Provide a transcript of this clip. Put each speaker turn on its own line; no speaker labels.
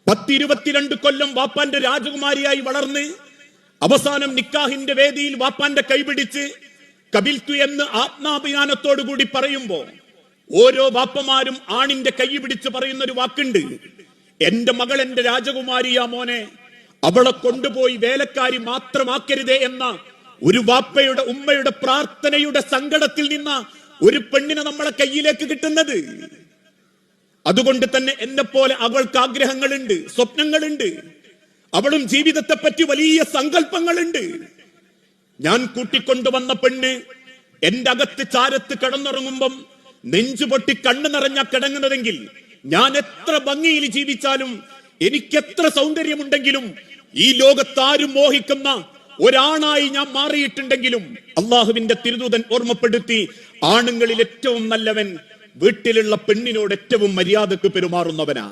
10-22 കൊല്ലം വാപ്പാന്റെ രാജകുമാരിയായി വളർന്ന് അവസാനം നിക്കാഹിന്റെ വേദിയിൽ വാപ്പാന്റെ കൈപിടിച്ച് കബിൽത്തു എന്ന് ആത്മാഭിമാനത്തോടു കൂടി പറയുമ്പോ ഓരോ വാപ്പമാരും ആണിന്റെ കൈ പിടിച്ച് പറയുന്ന ഒരു വാക്കുണ്ട്, എന്റെ മകൾ എന്റെ രാജകുമാരിയാ മോനെ, അവളെ കൊണ്ടുപോയി വേലക്കാരി മാത്രമാക്കരുതേ എന്ന ഒരു വാപ്പയുടെ ഉമ്മയുടെ പ്രാർത്ഥനയുടെ സങ്കടത്തിൽ നിന്ന ഒരു പെണ്ണിനെ നമ്മളെ കയ്യിലേക്ക് കിട്ടുന്നത്. അതുകൊണ്ട് തന്നെ എന്നെ പോലെ അവൾക്ക് ആഗ്രഹങ്ങളുണ്ട്, സ്വപ്നങ്ങളുണ്ട്, അവളും ജീവിതത്തെ പറ്റി വലിയ സങ്കല്പങ്ങളുണ്ട്. ഞാൻ കൂട്ടിക്കൊണ്ടുവന്ന പെണ്ണ് എന്റെ അകത്ത് ചാരത്ത് കിടന്നുറങ്ങുമ്പം നെഞ്ചുപൊട്ടി കണ്ണു നിറഞ്ഞ കിടങ്ങുന്നതെങ്കിൽ ഞാൻ എത്ര ഭംഗിയിൽ ജീവിച്ചാലും എനിക്കെത്ര സൗന്ദര്യമുണ്ടെങ്കിലും ഈ ലോകത്താരും മോഹിക്കുന്ന ഒരാണായി ഞാൻ മാറിയിട്ടുണ്ടെങ്കിലും അള്ളാഹുവിന്റെ തിരുദൂതൻ ഓർമ്മപ്പെടുത്തി, ആണുങ്ങളിൽ ഏറ്റവും നല്ലവൻ വീട്ടിലുള്ള പെണ്ണിനോട് ഏറ്റവും മര്യാദക്ക് പെരുമാറുന്നവനാ.